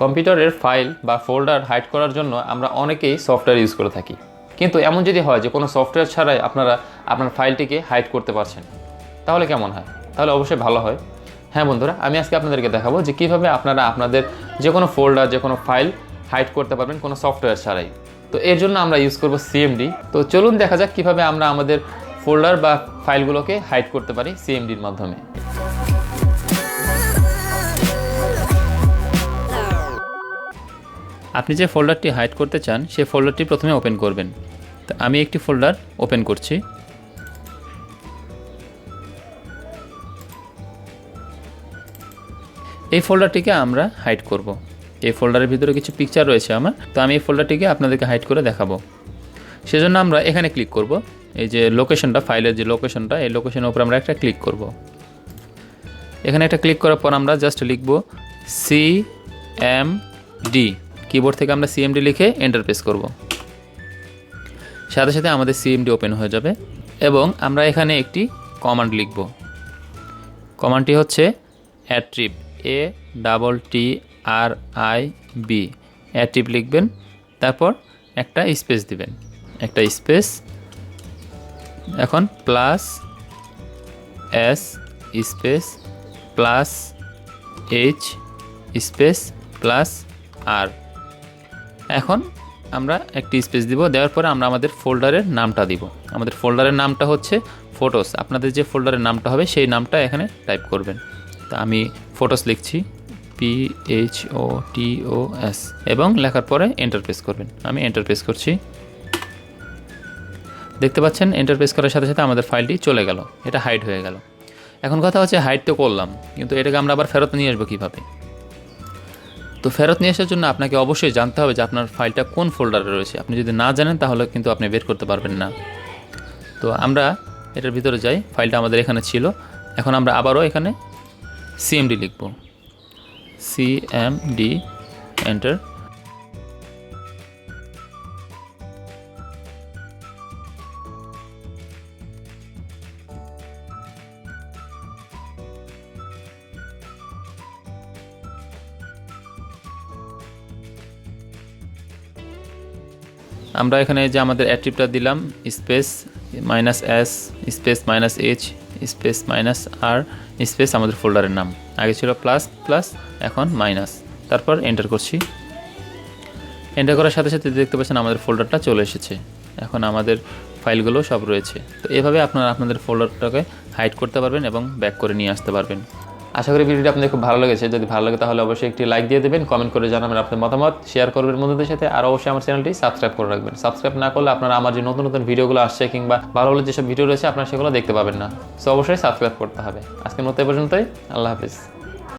কম্পিউটারের ফাইল বা folder hide করার জন্য আমরা অনেকেই সফটওয়্যার ইউজ করে থাকি, কিন্তু এমন যদি হয় যে কোনো সফটওয়্যার ছাড়াই আপনারা আপনার ফাইলটিকে হাইড করতে পারছেন, তাহলে কেমন হয়? তাহলে অবশ্যই ভালো হয়। হ্যাঁ বন্ধুরা, আমি আজকে আপনাদেরকে দেখাবো যে কীভাবে আপনারা আপনাদের যে কোনো ফোল্ডার, যে কোনো ফাইল হাইড করতে পারবেন কোনো সফটওয়্যার ছাড়াই। তো এর জন্য আমরা ইউজ করব সিএমডি। তো চলুন দেখা যাক কীভাবে আমরা আমাদের ফোল্ডার বা ফাইলগুলোকে হাইড করতে পারি সিএমডির মাধ্যমে। আপনি যে ফোল্ডারটি হাইড করতে চান সেই ফোল্ডারটি প্রথমে ওপেন করবেন। তো আমি একটি ফোল্ডার ওপেন করছি। এই ফোল্ডারটিকে আমরা হাইড করব। এই ফোল্ডারের ভিতরে কিছু পিকচার রয়েছে আমার, তো আমি এই ফোল্ডারটিকে আপনাদেরকে হাইড করে দেখাবো। সেজন্য আমরা এখানে ক্লিক করব। এই যে লোকেশনটা, ফাইলের যে লোকেশনটা, এই লোকেশনের উপর আমরা একটা ক্লিক করব। এখানে একটা ক্লিক করার পর আমরা জাস্ট লিখব সিএমডি। কিবোর্ড থেকে আমরা সিএমডি লিখে এন্টার প্রেস করব। সাথে সাথে আমাদের সিএমডি ওপেন হয়ে যাবে এবং আমরা এখানে একটি কমান্ড লিখব। কমান্ডটি হচ্ছে অ্যাট্রিব, ATTRIB, অ্যাট্রিব লিখবেন, তারপর একটা স্পেস দিবেন, একটা স্পেস, এখন plus S space plus H space plus R। এখন আমরা একটি স্পেস দিব, দেওয়ার পরে আমরা আমাদের ফোল্ডারের নামটা দিব। আমাদের ফোল্ডারের নামটা হচ্ছে ফটোস। আপনাদের যে ফোল্ডারের নামটা হবে সেই নামটা এখানে টাইপ করবেন। তা আমি ফটোস লিখছি, PHOTOS, এবং লেখার পরে এন্টার প্রেস করবেন। আমি এন্টার প্রেস করছি। দেখতে পাচ্ছেন এন্টার প্রেস করার সাথে সাথে আমাদের ফাইলটি চলে গেল, এটা হাইড হয়ে গেল। এখন কথা হচ্ছে হাইড তো করলাম, কিন্তু এটাকে আমরা আবার ফেরত নিয়ে আসবো কীভাবে? তো ফেরত নিয়ে আসার জন্য আপনাকে অবশ্যই জানতে হবে যে আপনার ফাইলটা কোন ফোল্ডারে রয়েছে। আপনি যদি না জানেন তাহলে কিন্তু আপনি বের করতে পারবেন না। তো আমরা এটার ভিতরে যাই, ফাইলটা আমাদের এখানে ছিল। এখন আমরা আবারও এখানে সিএমডি লিখব, সিএমডি, এন্টার। আমরা এখানে যে আমাদের অ্যাট্রিবটা দিলাম, space -S space -H space -R space আমাদের ফোল্ডারের নাম। আগে ছিল প্লাস প্লাস, এখন মাইনাস, তারপর এন্টার করছি। এন্টার করার সাথে সাথে দেখতে পাচ্ছেন আমাদের ফোল্ডারটা চলে এসেছে। এখন আমাদের ফাইলগুলো সব রয়েছে। তো এভাবে আপনারা আপনাদের ফোল্ডারটাকে হাইড করতে পারবেন এবং ব্যাক করে নিয়ে আসতে পারবেন। আশা করি ভিডিওটি আপনাদের খুব ভালো লেগেছে। যদি ভালো লাগে তাহলে অবশ্যই একটি লাইক দিয়ে দেবেন, কমেন্ট করে জানাবেন আপনার মতামত, শেয়ার করবেন বন্ধুদের সাথে, আর অবশ্যই আমার চ্যানেলটি সাবস্ক্রাইব করে রাখবেন। সাবস্ক্রাইব না করলে আপনারা আমার যে নতুন নতুন ভিডিওগুলো আসছে কিংবা ভালো ভালো যেসব ভিডিও রয়েছে আপনারা সেগুলো দেখতে পাবেন না। সো অবশ্যই সাবস্ক্রাইব করতে হবে। আজকের মতো এ পর্যন্তই। আল্লাহ হাফিজ।